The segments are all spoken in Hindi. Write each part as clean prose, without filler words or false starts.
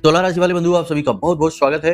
तुला राशि वाले बंधु, आप सभी का बहुत बहुत स्वागत है।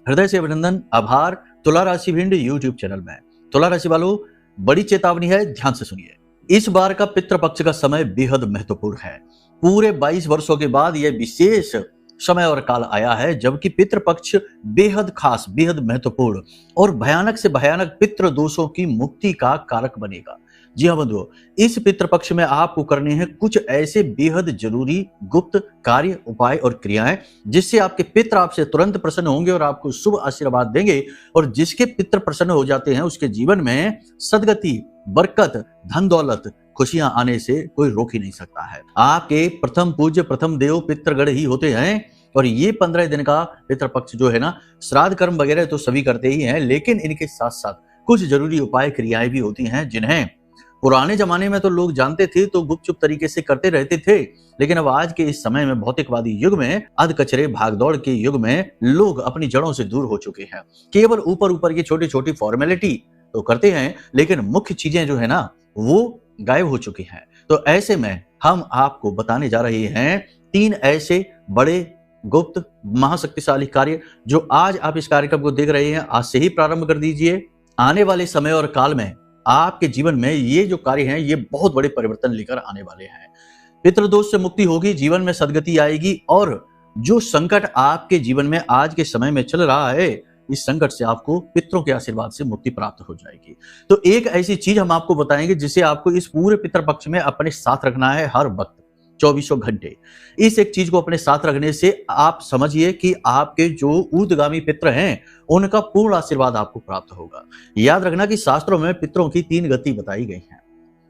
हृदय से अभिनंदन, आभार। तुला राशि भिंड यूट्यूब चैनल में तुला राशि वालों, बड़ी चेतावनी है, ध्यान से सुनिए। इस बार का पितृपक्ष का समय बेहद महत्वपूर्ण है। पूरे 22 वर्षों के बाद यह विशेष समय और काल आया है जबकि पितृपक्ष बेहद खास, बेहद महत्वपूर्ण और भयानक से भयानक पितृ दोषों की मुक्ति का कारक बनेगा। जी हाँ बंधुओं, इस पितृपक्ष में आपको करने हैं कुछ ऐसे बेहद जरूरी गुप्त कार्य, उपाय और क्रियाएं जिससे आपके पितृ आपसे तुरंत प्रसन्न होंगे और आपको शुभ आशीर्वाद देंगे। और जिसके पितृ प्रसन्न हो जाते हैं उसके जीवन में सदगति, बरकत, धन दौलत, खुशियां आने से कोई रोक ही नहीं सकता है। आपके प्रथम पूज्य, प्रथम देव पितृगण ही होते हैं। और ये 15 दिन का पितृपक्ष जो है ना, श्राद्ध कर्म वगैरह तो सभी करते ही हैं, लेकिन इनके साथ साथ कुछ जरूरी उपाय, क्रियाएं भी होती हैं जिन्हें पुराने जमाने में तो लोग जानते थे तो गुपचुप तरीके से करते रहते थे, लेकिन अब आज के इस समय में, भौतिकवादी युग में, अधकचरे भागदौड़ के युग में लोग अपनी जड़ों से दूर हो चुके हैं। केवल ऊपर ऊपर की छोटी छोटी फॉर्मेलिटी तो करते हैं, लेकिन मुख्य चीजें जो है ना वो गायब हो चुकी हैं। तो ऐसे में हम आपको बताने जा रहे हैं 3 ऐसे बड़े गुप्त महाशक्तिशाली कार्य जो आज आप इस कार्यक्रम को देख रहे हैं, आज से ही प्रारंभ कर दीजिए। आने वाले समय और काल में आपके जीवन में ये जो कार्य हैं ये बहुत बड़े परिवर्तन लेकर आने वाले हैं। पितृदोष से मुक्ति होगी, जीवन में सदगति आएगी और जो संकट आपके जीवन में आज के समय में चल रहा है, इस संकट से आपको पितरों के आशीर्वाद से मुक्ति प्राप्त हो जाएगी। तो एक ऐसी चीज हम आपको बताएंगे जिसे आपको इस पूरे पितृपक्ष में अपने साथ रखना है हर वक्त, 24 घंटे। इस एक चीज को अपने साथ रखने से आप समझिए कि आपके जो ऊर्ध्वगामी पितर हैं उनका पूर्ण आशीर्वाद आपको प्राप्त होगा। याद रखना कि शास्त्रों में पितरों की 3 गति बताई गई हैं।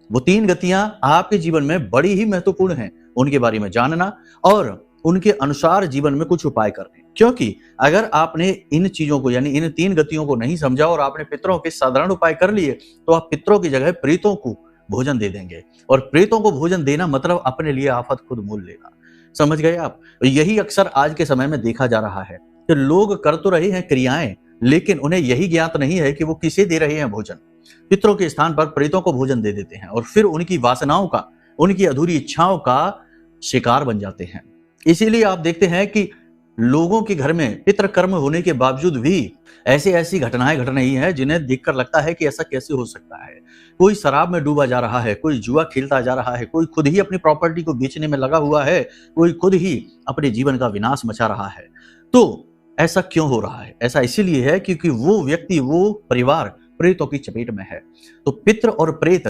वो 3 गतियां आपके जीवन में बड़ी ही महत्वपूर्ण हैं। उनके बारे में जानना और उनके अनुसार जीवन में कुछ उपाय करने, क्योंकि अगर आपने इन चीजों को यानी इन 3 गतियों को नहीं समझा और आपने पितरों के साधारण उपाय कर लिए तो आप पितरों की जगह प्रेतों को भोजन दे देंगे। और प्रेतों को भोजन देना मतलब अपने लिए आफत खुद मोल लेना। समझ गए आप? यही अक्सर आज के समय में देखा जा रहा है कि लोग कर तो रहे हैं क्रियाएं, लेकिन उन्हें यही ज्ञात नहीं है कि वो किसे दे रहे हैं भोजन। पितरों के स्थान पर प्रेतों को भोजन दे देते हैं और फिर उनकी वासनाओं का, उनकी अधूरी इच्छाओं का शिकार बन जाते हैं। इसीलिए आप देखते हैं कि लोगों के घर में पितृ कर्म होने के बावजूद भी ऐसी घटनाएं घट रही हैं जिन्हें देखकर लगता है कि ऐसा कैसे हो सकता है। कोई शराब में डूबा जा रहा है, कोई जुआ खेलता जा रहा है, कोई खुद ही अपनी प्रॉपर्टी को बेचने में लगा हुआ है, कोई खुद ही अपने जीवन का विनाश मचा रहा है। तो ऐसा क्यों हो रहा है? ऐसा इसीलिए है क्योंकि वो व्यक्ति, वो परिवार प्रेतों की चपेट में है। तो पितृ और प्रेत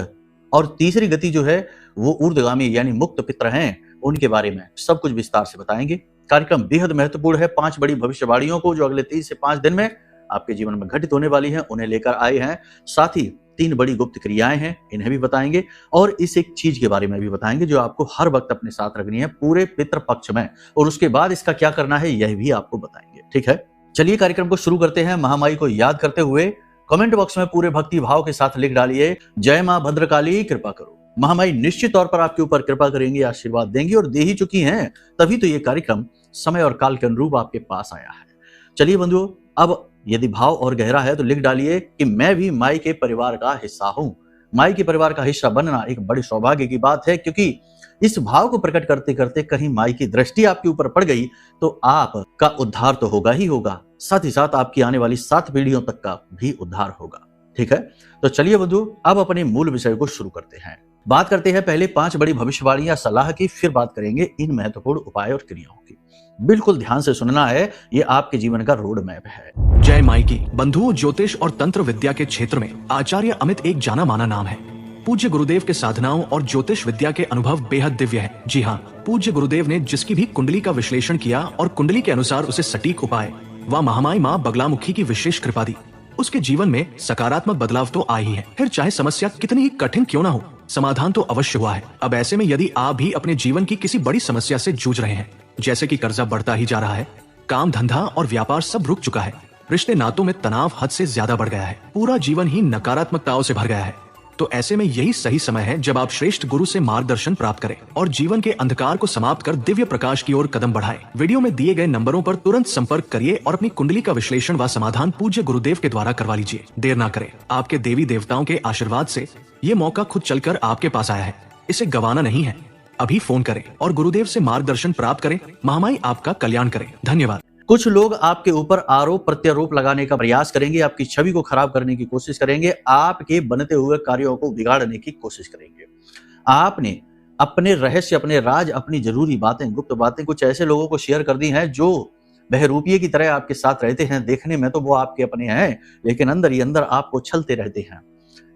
और तीसरी गति जो है वो ऊर्ध्वगामी यानी मुक्त पितृ हैं, उनके बारे में सब कुछ विस्तार से बताएंगे। कार्यक्रम बेहद महत्वपूर्ण है। 5 बड़ी भविष्यवाणियों को जो अगले 3 से 5 दिन में आपके जीवन में घटित होने वाली हैं उन्हें लेकर आए हैं। साथ ही 3 बड़ी गुप्त क्रियाएं हैं, इन्हें भी बताएंगे और इस एक चीज के बारे में भी बताएंगे जो आपको हर वक्त अपने साथ रखनी है पूरे पितृपक्ष में, और उसके बाद इसका क्या करना है यह भी आपको बताएंगे। ठीक है, चलिए कार्यक्रम को शुरू करते हैं। महामाई को याद करते हुए कमेंट बॉक्स में पूरे भक्ति भाव के साथ लिख डालिए, जय मां भद्रकाली कृपा करो। महामाई निश्चित तौर पर आपके ऊपर कृपा करेंगी, आशीर्वाद देंगी और दे ही चुकी हैं, तभी तो ये कार्यक्रम समय और काल के अनुरूप आपके पास आया है। चलिए बंधुओं, अब यदि भाव और गहरा है तो लिख डालिए कि मैं भी माई के परिवार का हिस्सा हूं। माई के परिवार का हिस्सा बनना एक बड़ी सौभाग्य की बात है, क्योंकि इस भाव को प्रकट करते करते कहीं माई की दृष्टि आपके ऊपर पड़ गई तो आपका उद्धार तो होगा ही होगा, साथ ही साथ आपकी आने वाली 7 पीढ़ियों तक का भी उद्धार होगा। ठीक है, तो चलिए बंधु, अब अपने मूल विषय को शुरू करते हैं। बात करते हैं पहले 5 बड़ी भविष्यवाणियां सलाह की, फिर बात करेंगे इन महत्वपूर्ण उपाय और क्रियाओं की। बिल्कुल ध्यान से सुनना है, ये आपके जीवन का रोड मैप है। जय माई की बंधुओं, ज्योतिष और तंत्र विद्या के क्षेत्र में आचार्य अमित एक जाना माना नाम है। पूज्य गुरुदेव के साधनाओं और ज्योतिष विद्या के अनुभव बेहद दिव्य है। जी हाँ, पूज्य गुरुदेव ने जिसकी भी कुंडली का विश्लेषण किया और कुंडली के अनुसार उसे सटीक उपाय व महामाई माँ बगलामुखी की विशेष कृपा दी, उसके जीवन में सकारात्मक बदलाव तो आए ही है। फिर चाहे समस्या कितनी ही कठिन क्यों ना हो, समाधान तो अवश्य हुआ है। अब ऐसे में यदि आप भी अपने जीवन की किसी बड़ी समस्या से जूझ रहे हैं, जैसे कि कर्जा बढ़ता ही जा रहा है, काम धंधा और व्यापार सब रुक चुका है, रिश्ते नातों में तनाव हद से ज्यादा बढ़ गया है, पूरा जीवन ही नकारात्मकताओं से भर गया है, तो ऐसे में यही सही समय है जब आप श्रेष्ठ गुरु से मार्गदर्शन प्राप्त करें और जीवन के अंधकार को समाप्त कर दिव्य प्रकाश की ओर कदम बढ़ाएं। वीडियो में दिए गए नंबरों पर तुरंत संपर्क करिए और अपनी कुंडली का विश्लेषण व समाधान पूज्य गुरुदेव के द्वारा करवा लीजिए। देर ना करें, आपके देवी देवताओं के आशीर्वाद से ये मौका खुद चलकर आपके पास आया है, इसे गंवाना नहीं है। अभी फोन करें और गुरुदेव से मार्गदर्शन प्राप्त करें। महामाई आपका कल्याण करें। धन्यवाद। कुछ लोग आपके ऊपर आरोप प्रत्यारोप लगाने का प्रयास करेंगे, आपकी छवि को खराब करने की कोशिश करेंगे, आपके बनते हुए कार्यों को बिगाड़ने की कोशिश करेंगे। आपने अपने रहस्य, अपने राज, अपनी जरूरी बातें, गुप्त बातें कुछ ऐसे लोगों को शेयर कर दी हैं जो बहरूपिये की तरह आपके साथ रहते हैं। देखने में तो वो आपके अपने हैं, लेकिन अंदर ही अंदर आपको छलते रहते हैं।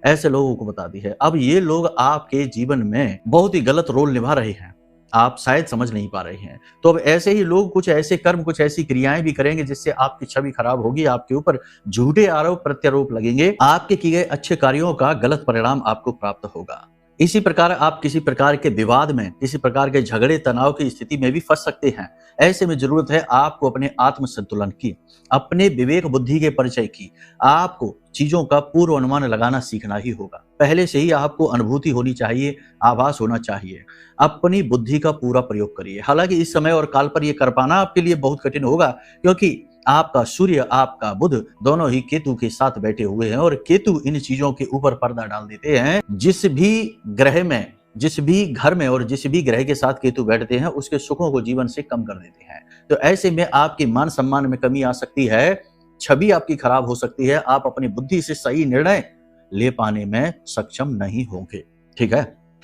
ऐसे लोगों को बता दी है। अब ये लोग आपके जीवन में बहुत ही गलत रोल निभा रहे हैं, आप शायद समझ नहीं पा रहे हैं। तो अब ऐसे ही लोग कुछ ऐसे कर्म, कुछ ऐसी क्रियाएं भी करेंगे जिससे आपकी छवि खराब होगी, आपके ऊपर झूठे आरोप प्रत्यारोप लगेंगे, आपके किए गए अच्छे कार्यों का गलत परिणाम आपको प्राप्त होगा। इसी प्रकार आप किसी प्रकार के विवाद में, किसी प्रकार के झगड़े तनाव की स्थिति में भी फंस सकते हैं। ऐसे में जरूरत है आपको अपने आत्म संतुलन की, अपने विवेक बुद्धि के परिचय की। आपको चीजों का पूर्व अनुमान लगाना सीखना ही होगा। पहले से ही आपको अनुभूति होनी चाहिए, आभास होना चाहिए। अपनी बुद्धि का पूरा प्रयोग करिए। हालांकि इस समय और काल पर यह कर पाना आपके लिए बहुत कठिन होगा, क्योंकि आपका सूर्य, आपका बुध दोनों ही केतु के साथ बैठे हुए हैं और केतु इन चीजों के ऊपर पर्दा डाल देते हैं। जिस भी ग्रह में, जिस भी घर में और जिस भी ग्रह के साथ केतु बैठते हैं उसके सुखों को जीवन से कम कर देते हैं। तो ऐसे में आपके मान सम्मान में कमी आ सकती है, छवि आपकी खराब हो सकती है, आप अपनी बुद्धि से सही निर्णय ले पाने में सक्षम नहीं होंगे। ठीक है,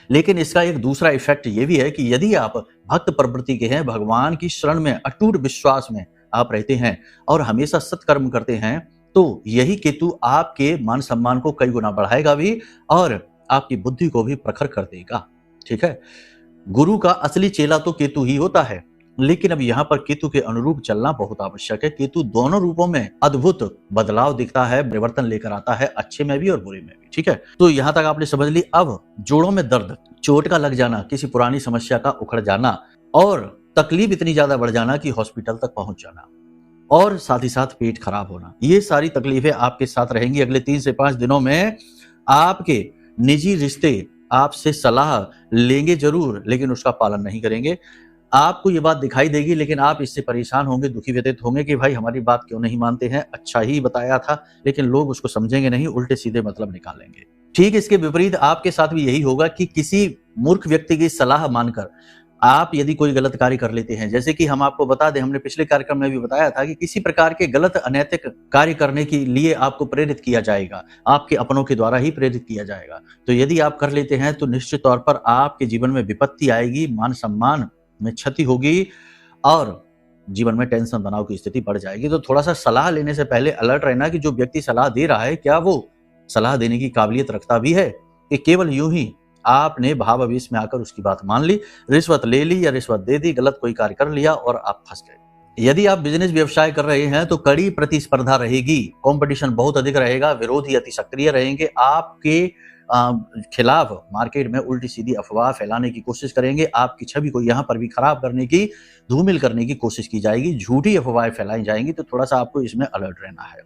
लेकिन इसका एक दूसरा इफेक्ट ये भी है कि यदि आप भक्त प्रवृत्ति के हैं, भगवान की शरण में अटूट विश्वास में आप रहते हैं और हमेशा सत्कर्म करते हैं, तो यही केतु आपके मान सम्मान को कई गुना बढ़ाएगा भी और आपकी बुद्धि को भी प्रखर कर देगा। ठीक है, गुरु का असली चेला तो केतु ही होता है, लेकिन अब यहाँ पर केतु के अनुरूप चलना बहुत आवश्यक है। केतु दोनों रूपों में अद्भुत बदलाव दिखता है, परिवर्तन लेकर आता है, अच्छे में भी और बुरे में भी। ठीक है, तो यहाँ तक आपने समझ ली। अब जोड़ों में दर्द, चोट का लग जाना, किसी पुरानी समस्या का उखड़ जाना और तकलीफ इतनी ज्यादा बढ़ जाना कि हॉस्पिटल तक पहुंच जाना और साथ ही साथ पेट खराब होना, ये सारी तकलीफें आपके साथ रहेंगी अगले 3 से 5 दिनों में। आपके निजी रिश्ते आपसे सलाह लेंगे जरूर, लेकिन उसका पालन नहीं करेंगे। आपको ये बात दिखाई देगी, लेकिन आप इससे परेशान होंगे, दुखी व्यतीत होंगे कि भाई हमारी बात क्यों नहीं मानते हैं, अच्छा ही बताया था, लेकिन लोग उसको समझेंगे नहीं, उल्टे सीधे मतलब निकालेंगे। ठीक इसके विपरीत आपके साथ भी यही होगा कि किसी मूर्ख व्यक्ति की सलाह मानकर आप यदि कोई गलत कार्य कर लेते हैं, जैसे कि हम आपको बता दें, हमने पिछले कार्यक्रम में भी बताया था कि किसी प्रकार के गलत अनैतिक कार्य करने के लिए आपको प्रेरित किया जाएगा, आपके अपनों के द्वारा ही प्रेरित किया जाएगा। तो यदि आप कर लेते हैं तो निश्चित तौर पर आपके जीवन में विपत्ति आएगी, मान सम्मान में क्षति होगी और जीवन में टेंशन तनाव की स्थिति बढ़ जाएगी। तो थोड़ा सा सलाह लेने से पहले अलर्ट रहना कि जो व्यक्ति सलाह दे रहा है क्या वो सलाह देने की काबिलियत रखता भी है, कि केवल यूं ही आपने भावावेश में आकर उसकी बात मान ली, रिश्वत ले ली या रिश्वत दे दी, गलत कोई कार्य कर लिया और आप फंस गए। यदि आप बिजनेस व्यवसाय कर रहे हैं तो कड़ी प्रतिस्पर्धा रहेगी, कंपटीशन बहुत अधिक रहेगा, विरोधी अति सक्रिय रहेंगे, आपके खिलाफ मार्केट में उल्टी सीधी अफवाह फैलाने की कोशिश करेंगे, आपकी छवि को यहाँ पर भी खराब करने की, धूमिल करने की कोशिश की जाएगी, झूठी अफवाहें फैलाई जाएंगी। तो थोड़ा सा आपको इसमें अलर्ट रहना है।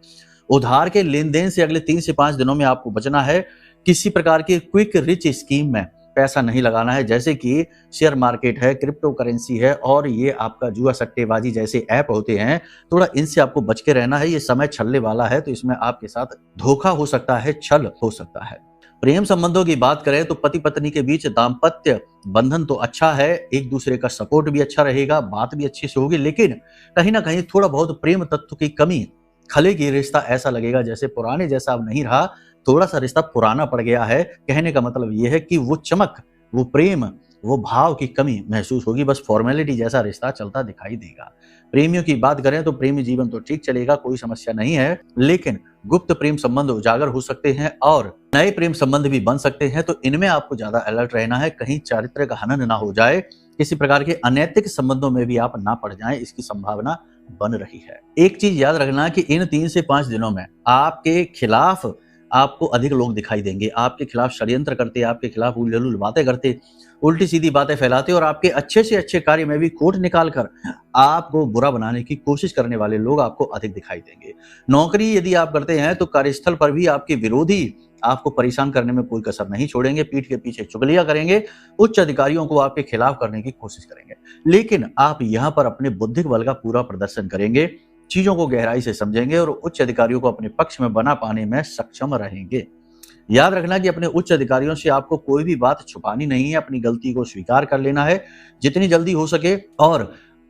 उधार के लेन देन से अगले 3 से 5 दिनों में आपको बचना है। किसी प्रकार की क्विक रिच स्कीम में पैसा नहीं लगाना है, जैसे कि शेयर मार्केट है, क्रिप्टो करेंसी है और ये आपका जुआ सट्टेबाजी जैसे ऐप होते हैं, थोड़ा इनसे आपको बच के रहना है। ये समय छलने वाला है, तो इसमें आपके साथ धोखा हो सकता है, छल हो सकता है। प्रेम संबंधों की बात करें तो पति पत्नी के बीच दाम्पत्य बंधन तो अच्छा है, एक दूसरे का सपोर्ट भी अच्छा रहेगा, बात भी अच्छी से होगी, लेकिन कहीं ना कहीं थोड़ा बहुत प्रेम तत्व की कमी खलेगी। रिश्ता ऐसा लगेगा जैसे पुराने जैसा अब नहीं रहा, थोड़ा सा रिश्ता पुराना पड़ गया है। कहने का मतलब यह है कि वो चमक, वो प्रेम, वो भाव की कमी महसूस होगी, बस फॉर्मेलिटी जैसा रिश्ता चलता दिखाई देगा। प्रेमियों की बात करें तो प्रेमी जीवन तो ठीक चलेगा, कोई समस्या नहीं है, लेकिन गुप्त प्रेम संबंध उजागर हो सकते हैं और नए प्रेम संबंध भी बन सकते हैं। तो इनमें आपको ज्यादा अलर्ट रहना है, कहीं चारित्र्य का हनन ना हो जाए, किसी प्रकार के अनैतिक संबंधों में भी आप ना पड़ जाएं, इसकी संभावना बन रही है। एक चीज याद रखना कि इन 3 से 5 दिनों में आपके खिलाफ आपको अधिक लोग दिखाई देंगे, आपके खिलाफ षड्यंत्र करते, आपके खिलाफ उलझुल बातें करते, उल्टी सीधी बातें फैलाते और आपके अच्छे से अच्छे कार्य में भी खोट निकालकर आपको बुरा बनाने की कोशिश करने वाले लोग आपको अधिक दिखाई देंगे। नौकरी यदि आप करते हैं तो कार्यस्थल पर भी आपके विरोधी आपको परेशान करने में कोई कसर नहीं छोड़ेंगे, पीठ के पीछे चुगलियां करेंगे, उच्च अधिकारियों को आपके खिलाफ करने की कोशिश करेंगे, लेकिन आप यहाँ पर अपने बौद्धिक बल का पूरा प्रदर्शन करेंगे, चीजों को गहराई से समझेंगे और उच्च अधिकारियों को अपने पक्ष में बना पाने में सक्षम रहेंगे। याद रखना कि अपने उच्च अधिकारियों से आपको कोई भी बात छुपानी नहीं है, अपनी गलती को स्वीकार कर लेना है जितनी जल्दी हो सके, और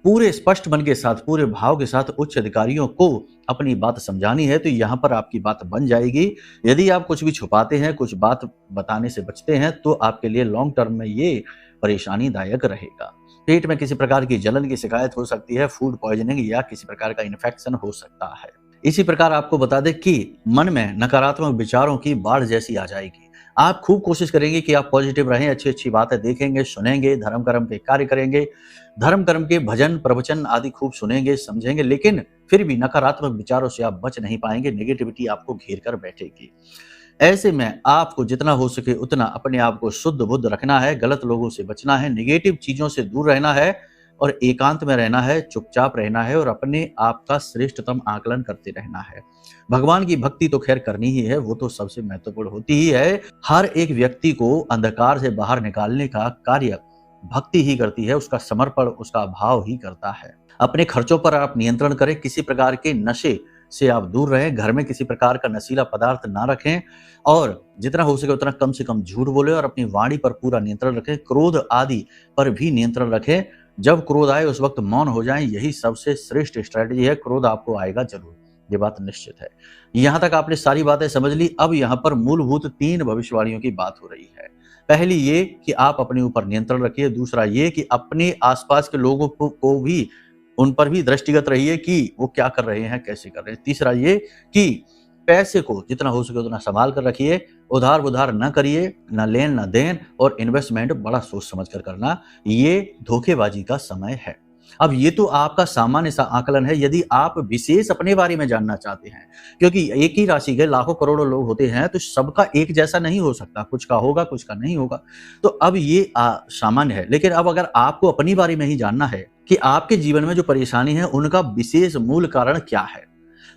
पूरे स्पष्ट मन के साथ, पूरे भाव के साथ उच्च अधिकारियों को अपनी बात समझानी है, तो यहाँ पर आपकी बात बन जाएगी। यदि आप कुछ भी छुपाते हैं, कुछ बात बताने से बचते हैं, तो आपके लिए लॉन्ग टर्म में ये परेशानीदायक रहेगा। पेट में किसी प्रकार की जलन की शिकायत हो सकती है, फूड पॉइजनिंग या किसी प्रकार का इन्फेक्शन हो सकता है। इसी प्रकार आपको बता दें कि मन में नकारात्मक विचारों की बाढ़ जैसी आ जाएगी। आप खूब कोशिश करेंगे कि आप पॉजिटिव रहें, अच्छी-अच्छी बातें देखेंगे, सुनेंगे, धर्म कर्म के कार्य करेंगे, धर्म कर्म के भजन, प्रवचन आदि खूब सुनेंगे, समझेंगे, लेकिन फिर भी नकारात्मक विचारों से आप बच नहीं पाएंगे, नेगेटिविटी आपको घेर कर बैठेगी। ऐसे में आपको जितना हो सके उतना अपने आप को शुद्ध बुद्ध रखना है, गलत लोगों से बचना है, नेगेटिव चीजों से दूर रहना है और एकांत में रहना है, चुपचाप रहना है और अपने आप का श्रेष्ठतम आकलन करते रहना है। भगवान की भक्ति तो खैर करनी ही है, वो तो सबसे महत्वपूर्ण होती ही है। हर एक व्यक्ति को अंधकार से बाहर निकालने का कार्य भक्ति ही करती है, उसका समर्पण, उसका भाव ही करता है। अपने खर्चों पर आप नियंत्रण करें, किसी प्रकार के नशे से आप दूर रहें, घर में किसी प्रकार का नशीला पदार्थ ना रखें और जितना हो सके उतना कम से कम झूठ बोले और अपनी वाणी पर पूरा नियंत्रण रखें। क्रोध आदि पर भी नियंत्रण रखें। जब क्रोध आए उस वक्त मौन हो जाएं, यही सबसे श्रेष्ठ स्ट्रेटजी है। क्रोध आपको आएगा जरूर, ये बात निश्चित है। यहां तक आपने सारी बातें समझ ली। अब यहां पर मूलभूत 3 भविष्यवाणियों की बात हो रही है। पहली ये कि आप अपने ऊपर नियंत्रण रखिए, दूसरा ये कि अपने आसपास के लोगों को भी, उन पर भी दृष्टिगत रहिए कि वो क्या कर रहे हैं, कैसे कर रहे हैं। तीसरा ये कि पैसे को जितना हो सके उतना संभाल कर रखिए, उधार बुधार न करिए, न लेन न देन, और इन्वेस्टमेंट बड़ा सोच समझ कर करना। ये धोखेबाजी का समय है। अब ये तो आपका सामान्य सा आकलन है। यदि आप विशेष अपने बारे में जानना चाहते हैं, क्योंकि एक ही राशि के लाखों करोड़ों लोग होते हैं, तो सबका एक जैसा नहीं हो सकता, कुछ का होगा, कुछ का नहीं होगा। तो अब ये सामान्य है। लेकिन अब अगर आपको अपनी बारे में ही जानना है कि आपके जीवन में जो परेशानी है उनका विशेष मूल कारण क्या है,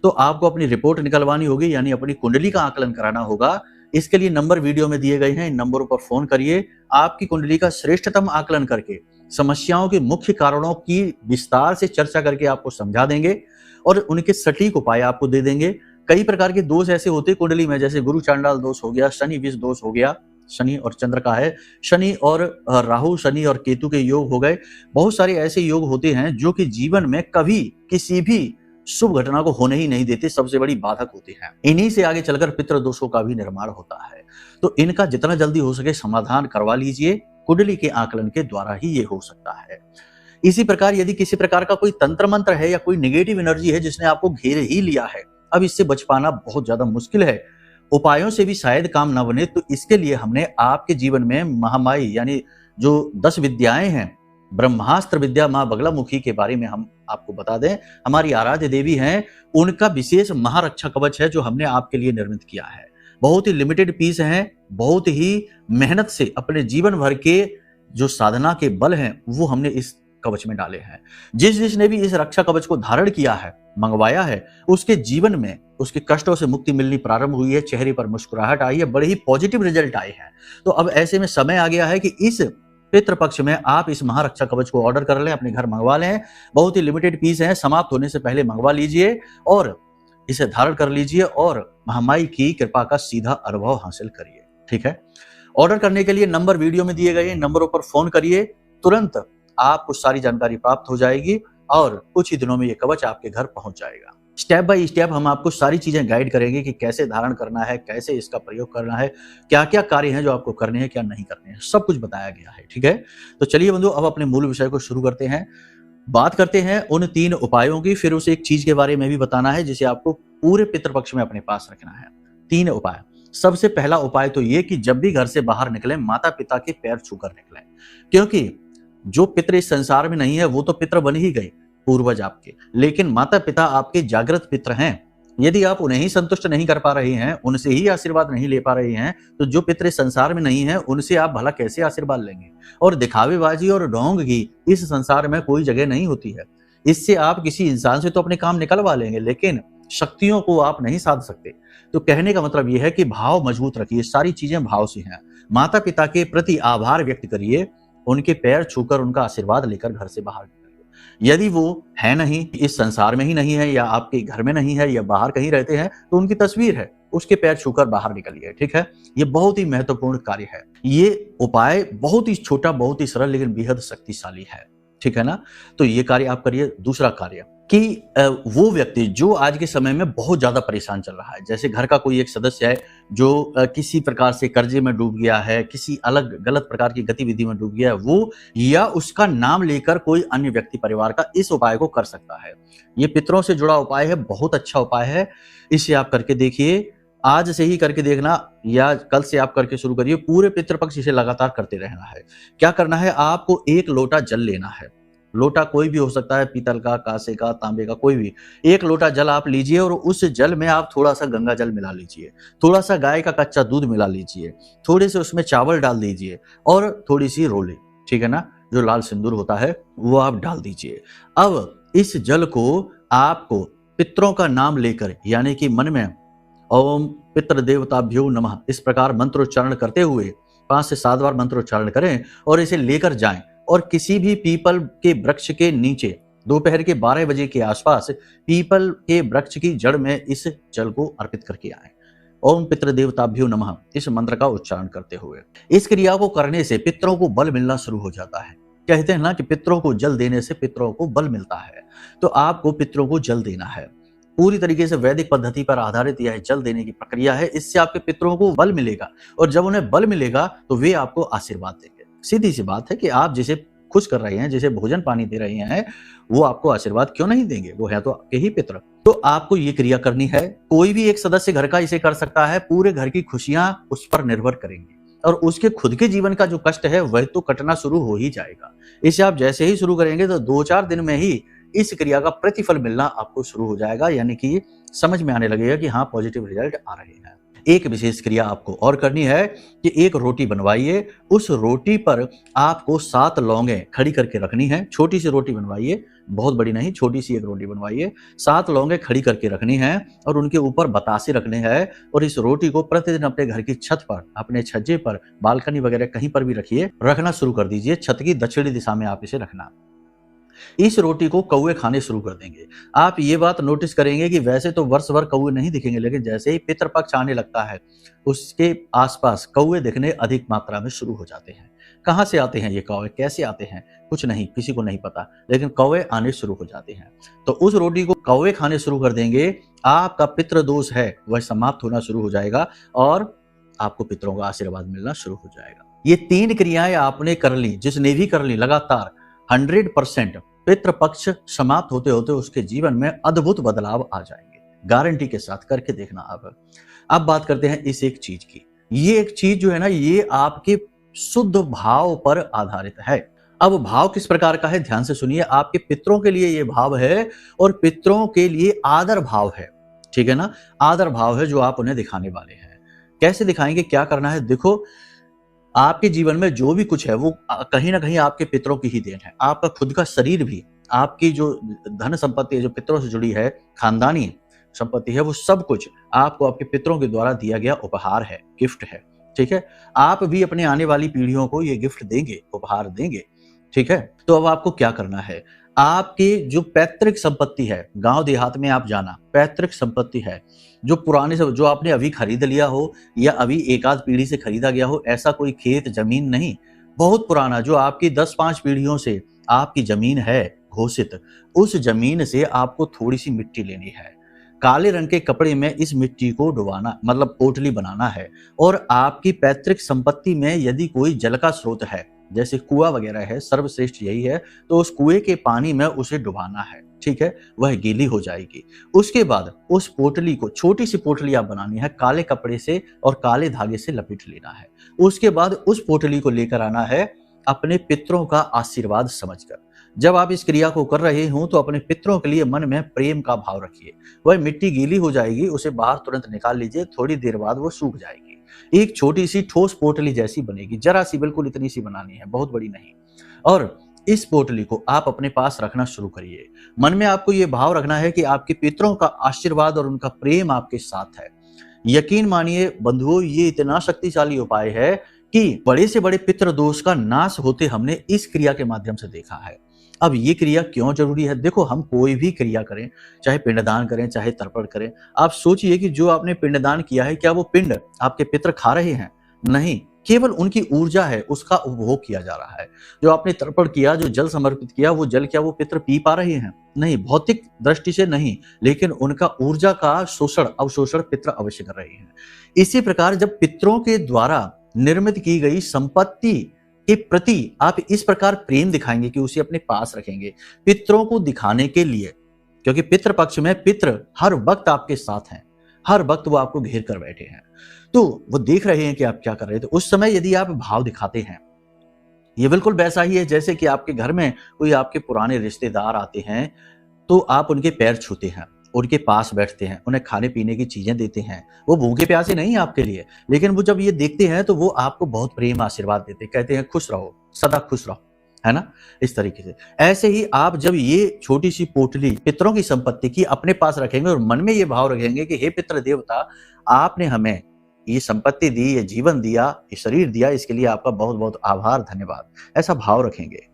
तो आपको अपनी रिपोर्ट निकलवानी होगी, यानी अपनी कुंडली का आकलन कराना होगा। इसके लिए नंबर वीडियो में दिए गए हैं, इन नंबरों पर फोन करिए। आपकी कुंडली का श्रेष्ठतम आकलन करके समस्याओं के मुख्य कारणों की विस्तार से चर्चा करके आपको समझा देंगे और उनके सटीक उपाय आपको दे देंगे। कई प्रकार के दोष ऐसे होते हैं कुंडली में, जैसे गुरु चांडाल दोष हो गया, शनि विष दोष हो गया, शनि और चंद्र का है, शनि और राहु, शनि और केतु के योग हो गए। बहुत सारे ऐसे योग होते हैं जो कि जीवन में कभी किसी भी शुभ घटना को होने ही नहीं देते, सबसे बड़ी बाधक होते हैं। इन्हीं से आगे चलकर पितृ दोषों का भी निर्माण होता है। तो इनका जितना जल्दी हो सके समाधान करवा लीजिए, कुंडली के आकलन के द्वारा ही ये हो सकता है। इसी प्रकार यदि किसी प्रकार का कोई तंत्र मंत्र है या कोई नेगेटिव एनर्जी है जिसने आपको घेर ही लिया है, अब इससे बच पाना बहुत ज्यादा मुश्किल है, उपायों से भी शायद काम ना बने, तो इसके लिए हमने आपके जीवन में महामाई यानी जो 10 विद्याएं हैं, ब्रह्मास्त्र विद्या मां बगलामुखी के बारे में हम आपको बता दें। हमारी आराध्य देवी हैं, उनका विशेष महारक्षा कवच है जो हमने आपके लिए निर्मित किया है। बहुत ही लिमिटेड पीस हैं, बहुत ही मेहनत से अपने जीवन भर के जो साधना के बल हैं वो हमने इस कवच में डाले हैं। जिसने भी इस रक्षा कवच को धारण किया है, मंगवाया है, उसके जीवन में उसके कष्टों से मुक्ति मिलनी प्रारंभ हुई है, चेहरे पर मुस्कुराहट आई है, बड़े ही पॉजिटिव रिजल्ट आए हैं। तो अब ऐसे में समय आ गया है कि इस पितृपक्ष में आप इस महारक्षा कवच को ऑर्डर कर लें, अपने घर मंगवा लें। बहुत ही लिमिटेड पीस है, समाप्त होने से पहले मंगवा लीजिए और इसे धारण कर लीजिए और महामाई की कृपा का सीधा अनुभव हासिल करिए। ठीक है, ऑर्डर करने के लिए नंबर वीडियो में दिए गए नंबरों पर फोन करिए, तुरंत आपको सारी जानकारी प्राप्त हो जाएगी और कुछ ही दिनों में ये कवच आपके घर पहुंच जाएगा। स्टेप बाय स्टेप हम आपको सारी चीजें गाइड करेंगे कि कैसे धारण करना है, कैसे इसका प्रयोग करना है, क्या क्या कार्य हैं जो आपको करने हैं, क्या नहीं करने हैं, सब कुछ बताया गया है। ठीक है, तो चलिए बंधु अब अपने मूल विषय को शुरू करते हैं। बात करते हैं उन 3 उपायों की, फिर उसे एक चीज के बारे में भी बताना है जिसे आपको पूरे पितृपक्ष में अपने पास रखना है। 3 उपाय। सबसे पहला उपाय तो ये कि जब भी घर से बाहर निकलें माता पिता के पैर छूकर निकलें, क्योंकि जो पितृ इस संसार में नहीं है वो तो पितृ बन ही गए, पूर्वज आपके, लेकिन माता पिता आपके जागृत पितृ हैं। यदि आप उन्हें ही संतुष्ट नहीं कर पा रहे हैं, उनसे ही आशीर्वाद नहीं ले पा रहे हैं, तो जो पितृ संसार में नहीं है उनसे आप भला कैसे आशीर्वाद लेंगे। और दिखावेबाजी और ढोंग की इस संसार में कोई जगह नहीं होती है। इससे आप किसी इंसान से तो अपने काम निकलवा लेंगे, लेकिन शक्तियों को आप नहीं साध सकते। तो कहने का मतलब यह है कि भाव मजबूत रखिए, सारी चीजें भाव से हैं। माता पिता के प्रति आभार व्यक्त करिए, उनके पैर छूकर उनका आशीर्वाद लेकर घर से बाहर निकलिए। यदि वो है नहीं, इस संसार में ही नहीं है, या आपके घर में नहीं है, या बाहर कहीं रहते हैं, तो उनकी तस्वीर है, उसके पैर छूकर बाहर निकलिए। ठीक है, ये बहुत ही महत्वपूर्ण कार्य है। ये उपाय बहुत ही छोटा, बहुत ही सरल, लेकिन बेहद शक्तिशाली है। ठीक है ना। तो ये कार्य आप करिए। दूसरा कार्य कि वो व्यक्ति जो आज के समय में बहुत ज्यादा परेशान चल रहा है, जैसे घर का कोई एक सदस्य है जो किसी प्रकार से कर्जे में डूब गया है, किसी अलग गलत प्रकार की गतिविधि में डूब गया है, वो या उसका नाम लेकर कोई अन्य व्यक्ति परिवार का इस उपाय को कर सकता है। ये पितरों से जुड़ा उपाय है, बहुत अच्छा उपाय है। इसे आप करके देखिए, आज से ही करके देखना या कल से आप करके शुरू करिए। पूरे पितृपक्ष इसे लगातार करते रहना है। क्या करना है, आपको एक लोटा जल लेना है। लोटा कोई भी हो सकता है, पीतल का, कांसे का, तांबे का, कोई भी। एक लोटा जल आप लीजिए और उस जल में आप थोड़ा सा गंगा जल मिला लीजिए, थोड़ा सा गाय का कच्चा दूध मिला लीजिए, थोड़े से उसमें चावल डाल दीजिए और थोड़ी सी रोली, ठीक है ना, जो लाल सिंदूर होता है वो आप डाल दीजिए। अब इस जल को आपको पितरों का नाम लेकर, यानी कि मन में ओम पितृ देवताभ्यो नमः इस प्रकार मंत्रोच्चारण करते हुए 5 से 7 बार मंत्रोच्चारण करें और इसे लेकर जाएं और किसी भी पीपल के वृक्ष के नीचे दोपहर के 12 बजे के आसपास पीपल के वृक्ष की जड़ में इस जल को अर्पित करके आए। ओम पितृ देवताभ्यो नमः इस मंत्र का उच्चारण करते हुए इस क्रिया को करने से पितरों को बल मिलना शुरू हो जाता है। कहते हैं ना कि पितरों को जल देने से पितरों को बल मिलता है, तो आपको पितरों को जल देना है। पूरी तरीके से वैदिक पद्धति पर आधारित यह जल देने की प्रक्रिया है। इससे आपके पितरों को बल मिलेगा और जब उन्हें बल मिलेगा तो वे आपको आशीर्वाद देंगे। सीधी सी बात है कि आप जिसे खुश कर रहे हैं, जिसे भोजन पानी दे रहे हैं, वो आपको आशीर्वाद क्यों नहीं देंगे? वो है तो आपके ही पितर। तो आपको ये क्रिया करनी है। कोई भी एक सदस्य घर का इसे कर सकता है। पूरे घर की खुशियां उस पर निर्भर करेंगी और उसके खुद के जीवन का जो कष्ट है वह तो कटना शुरू हो ही जाएगा। इसे आप जैसे ही शुरू करेंगे तो 2-4 दिन में ही इस क्रिया का प्रतिफल मिलना आपको शुरू हो जाएगा, यानी कि समझ में आने लगेगा कि हाँ, पॉजिटिव रिजल्ट आ रहे हैं। एक विशेष क्रिया आपको और करनी है कि एक रोटी बनवाइए। उस रोटी पर आपको 7 लौंगें खड़ी करके रखनी है। छोटी सी रोटी बनवाइए, बहुत बड़ी नहीं, छोटी सी एक रोटी बनवाइए। 7 लौंगें खड़ी करके रखनी है और उनके ऊपर बतासे रखने हैं और इस रोटी को प्रतिदिन अपने घर की छत पर, अपने छज्जे पर, बालकनी वगैरह कहीं पर भी रखिए, रखना शुरू कर दीजिए। छत की दक्षिणी दिशा में आप इसे रखना। इस रोटी को कौवे खाने शुरू कर देंगे। आप ये बात नोटिस करेंगे कि वैसे तो वर्ष भर कौवे नहीं दिखेंगे, लेकिन जैसे ही पितृपक्ष आने लगता है उसके आसपास कौवे दिखने अधिक मात्रा में शुरू हो जाते हैं। कहां से आते हैं ये कौवे, कैसे आते हैं, कुछ नहीं, किसी को नहीं पता, लेकिन कौवे आने शुरू हो जाते हैं। तो उस रोटी को कौवे खाने शुरू कर देंगे। आपका पितृ दोष है वह समाप्त होना शुरू हो जाएगा और आपको पितरों का आशीर्वाद मिलना शुरू हो जाएगा। ये 3 क्रियाएं आपने कर ली, जिसने भी कर ली, लगातार 100% पितृपक्ष समाप्त होते होते उसके जीवन में अद्भुत बदलाव आ जाएंगे। गारंटी के साथ करके देखना। अब बात करते हैं इस एक चीज की। ये एक चीज जो है ना, ये आपके शुद्ध भाव पर आधारित है। अब भाव किस प्रकार का है, ध्यान से सुनिए। आपके पितरों के लिए ये भाव है और पितरों के लिए आदर भाव है, ठीक है ना। आदर भाव है जो आप उन्हें दिखाने वाले हैं। कैसे दिखाएंगे, क्या करना है? देखो, आपके जीवन में जो भी कुछ है वो कहीं ना कहीं आपके पितरों की ही देन है। आपका खुद का शरीर भी, आपकी जो धन संपत्ति है जो पितरों से जुड़ी है, खानदानी संपत्ति है, वो सब कुछ आपको आपके पितरों के द्वारा दिया गया उपहार है, गिफ्ट है, ठीक है। आप भी अपने आने वाली पीढ़ियों को ये गिफ्ट देंगे, उपहार देंगे, ठीक है। तो अब आपको क्या करना है, आपकी जो पैतृक संपत्ति है, गांव देहात में आप जाना, पैतृक संपत्ति है जो पुराने से, जो आपने अभी खरीद लिया हो या अभी एक आध पीढ़ी से खरीदा गया हो, ऐसा कोई खेत जमीन नहीं, बहुत पुराना, जो आपकी 10-5 पीढ़ियों से आपकी जमीन है घोषित, उस जमीन से आपको थोड़ी सी मिट्टी लेनी है। काले रंग के कपड़े में इस मिट्टी को डुबाना, मतलब पोटली बनाना है। और आपकी पैतृक संपत्ति में यदि कोई जल का स्रोत है, जैसे कुआं वगैरह है, सर्वश्रेष्ठ यही है, तो उस कुएं के पानी में उसे डुबाना है, ठीक है। वह गीली हो जाएगी। उसके बाद उस पोटली को, छोटी सी पोटली आप बनानी है, काले कपड़े से और काले धागे से लपेट लेना है। उसके बाद उस पोटली को लेकर आना है अपने पितरों का आशीर्वाद समझकर। जब आप इस क्रिया को कर रहे हो तो अपने पितरों के लिए मन में प्रेम का भाव रखिए। वह मिट्टी गीली हो जाएगी, उसे बाहर तुरंत निकाल लीजिए, थोड़ी देर बाद वो सूख जाएगी। एक छोटी सी ठोस पोटली जैसी बनेगी, जरा सी, बिल्कुल इतनी सी बनानी है, बहुत बड़ी नहीं। और इस पोटली को आप अपने पास रखना शुरू करिए। मन में आपको ये भाव रखना है कि आपके पितरों का आशीर्वाद और उनका प्रेम आपके साथ है। यकीन मानिए बंधुओं, ये इतना शक्तिशाली उपाय है कि बड़े से बड़े पितृ दोष का नाश होते हमने इस क्रिया के माध्यम से देखा है। अब ये क्रिया क्यों जरूरी है? देखो, हम कोई भी क्रिया करें, चाहे पिंडदान करें, चाहे तर्पण करें, आप सोचिए कि जो आपने पिंडदान किया है, क्या वो पिंड आपके पितृ खा रहे हैं? नहीं, केवल उनकी ऊर्जा है, उसका उपभोग किया जा रहा है। जो आपने तर्पण किया, जो जल समर्पित किया, वो जल क्या वो पितृ पी पा रहे हैं? नहीं, भौतिक दृष्टि से नहीं, लेकिन उनका ऊर्जा का शोषण, अवशोषण पितृ अवश्य कर रहे हैं। इसी प्रकार जब पितरों के द्वारा निर्मित की गई संपत्ति के प्रति आप इस प्रकार प्रेम दिखाएंगे कि उसे अपने पास रखेंगे, पितरों को दिखाने के लिए, क्योंकि पितृ पक्ष में पितृ हर वक्त आपके साथ हैं, हर वक्त वो आपको घेर कर बैठे हैं, तो वो देख रहे हैं कि आप क्या कर रहे थे। उस समय यदि आप भाव दिखाते हैं, ये बिल्कुल वैसा ही है जैसे कि आपके घर में कोई आपके पुराने रिश्तेदार आते हैं, तो आप उनके पैर छूते हैं, उनके पास बैठते हैं, उन्हें खाने पीने की चीजें देते हैं। वो भूखे प्यासे नहीं आपके लिए, लेकिन वो जब ये देखते हैं तो वो आपको बहुत प्रेम आशीर्वाद देते, कहते हैं खुश रहो, सदा खुश रहो, है ना, इस तरीके से। ऐसे ही आप जब ये छोटी सी पोटली पितरों की संपत्ति की अपने पास रखेंगे और मन में ये भाव रखेंगे कि हे पितृ देवता, आपने हमें ये संपत्ति दी, ये जीवन दिया, ये शरीर दिया, इसके लिए आपका बहुत बहुत आभार, धन्यवाद, ऐसा भाव रखेंगे,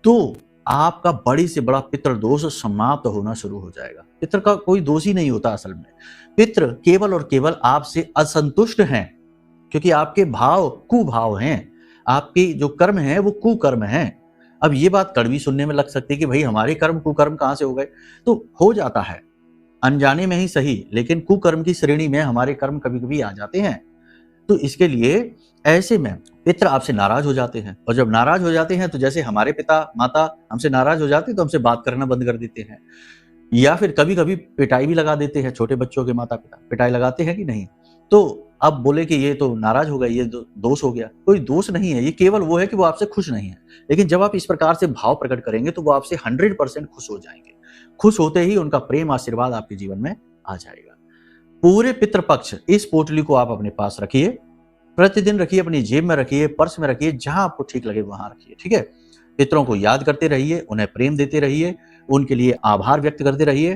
तो आपका बड़ी से बड़ा पितृ दोष समाप्त होना शुरू हो जाएगा। पितृ का कोई दोष ही नहीं होता असल में। पितृ केवल और केवल आपसे असंतुष्ट हैं, क्योंकि आपके भाव कुभाव हैं, आपके जो कर्म हैं वो कुकर्म हैं। अब ये बात कड़वी सुनने में लग सकती है कि भाई हमारे कर्म कुकर्म कहां से हो गए, तो हो जाता है अनजाने में ही सही, लेकिन कुकर्म की श्रेणी में हमारे कर्म कभी कभी आ जाते हैं। तो इसके लिए ऐसे में पितृ आपसे नाराज हो जाते हैं, और जब नाराज हो जाते हैं तो जैसे हमारे पिता माता हमसे नाराज हो जाते हैं तो हमसे बात करना बंद कर देते हैं, या फिर कभी कभी पिटाई भी लगा देते हैं। छोटे बच्चों के माता पिता पिटाई लगाते हैं कि नहीं? तो अब बोले कि ये तो नाराज हो गया, ये दोष हो गया। कोई दोष नहीं है, ये केवल वो है कि वो आपसे खुश नहीं है। लेकिन जब आप इस प्रकार से भाव प्रकट करेंगे तो वो आपसे 100% खुश हो जाएंगे। खुश होते ही उनका प्रेम आशीर्वाद आपके जीवन में आ जाएगा। पूरे पितृपक्ष इस पोटली को आप अपने पास रखिए, प्रतिदिन रखिए, अपनी जेब में रखिए, पर्स में रखिए, जहां आपको ठीक लगे वहां रखिए, ठीक है। पितरों को याद करते रहिए, उन्हें प्रेम देते रहिए, उनके लिए आभार व्यक्त करते रहिए।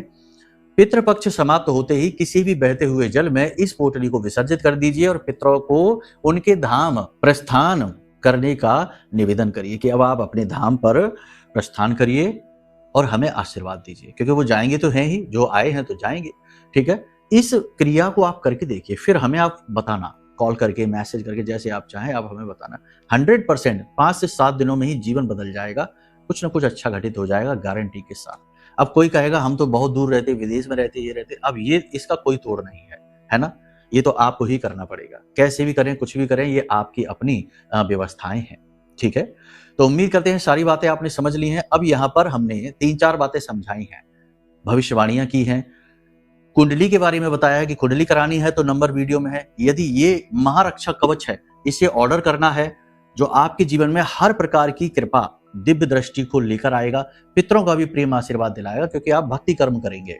पितृपक्ष समाप्त होते ही किसी भी बहते हुए जल में इस पोटली को विसर्जित कर दीजिए और पितरों को उनके धाम प्रस्थान करने का निवेदन करिए कि अब आप अपने धाम पर प्रस्थान करिए और हमें आशीर्वाद दीजिए, क्योंकि वो जाएंगे तो हैं ही, जो आए हैं तो जाएंगे, ठीक है। इस क्रिया को आप करके देखिए, फिर हमें आप बताना, कॉल करके, मैसेज करके, जैसे आप चाहें आप हमें बताना। 100% 5 से 7 दिनों में ही जीवन बदल जाएगा, कुछ ना कुछ अच्छा घटित हो जाएगा, गारंटी के साथ। अब कोई कहेगा हम तो बहुत दूर रहते, विदेश में रहते, ये रहते, अब ये इसका कोई तोड़ नहीं है ना। ये तो आपको ही करना पड़ेगा, कैसे भी करें, कुछ भी करें, ये आपकी अपनी व्यवस्थाएं हैं, ठीक है। तो उम्मीद करते हैं सारी बातें आपने समझ ली हैं। अब यहाँ पर हमने 3-4 बातें समझाई हैं, भविष्यवाणियां की हैं, कुंडली के बारे में बताया है कि कुंडली करानी है तो नंबर वीडियो में है। यदि ये महारक्षक कवच है, इसे ऑर्डर करना है, जो आपके जीवन में हर प्रकार की कृपा, दिव्य दृष्टि को लेकर आएगा, पितरों का भी प्रेम आशीर्वाद दिलाएगा, क्योंकि आप भक्ति कर्म करेंगे।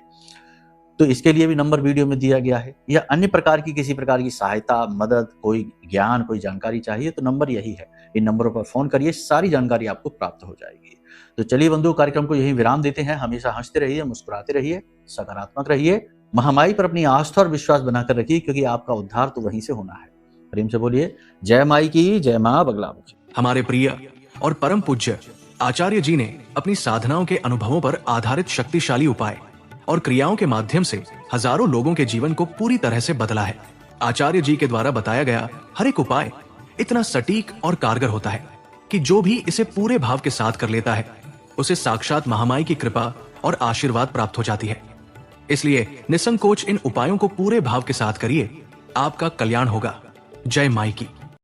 तो इसके लिए भी नंबर वीडियो में दिया गया है। या अन्य प्रकार की किसी प्रकार की सहायता, मदद, कोई ज्ञान, कोई जानकारी चाहिए तो नंबर यही है, इन नंबरों पर फोन करिए, सारी जानकारी आपको प्राप्त हो जाएगी। तो चलिए बंधु, कार्यक्रम को यहीं विराम देते हैं। हमेशा हंसते रहिए, मुस्कुराते रहिए, सकारात्मक रहिए, महामाई पर अपनी आस्था और विश्वास बनाकर रखिए, क्योंकि आपका उद्धार तो वहीं से होना है। प्रेम से बोलिए जय माई की, जय मां बगला मुखी। हमारे प्रिय और परम पूज्य आचार्य जी ने अपनी साधनाओं के अनुभवों पर आधारित शक्तिशाली उपाय और क्रियाओं के माध्यम से हजारों लोगों के जीवन को पूरी तरह से बदला है। आचार्य जी के द्वारा बताया गया हर एक उपाय इतना सटीक और कारगर होता है कि जो भी इसे पूरे भाव के साथ कर लेता है, उसे साक्षात महामाई की कृपा और आशीर्वाद प्राप्त हो जाती है। इसलिए निसंकोच इन उपायों को पूरे भाव के साथ करिए, आपका कल्याण होगा। जय माई की।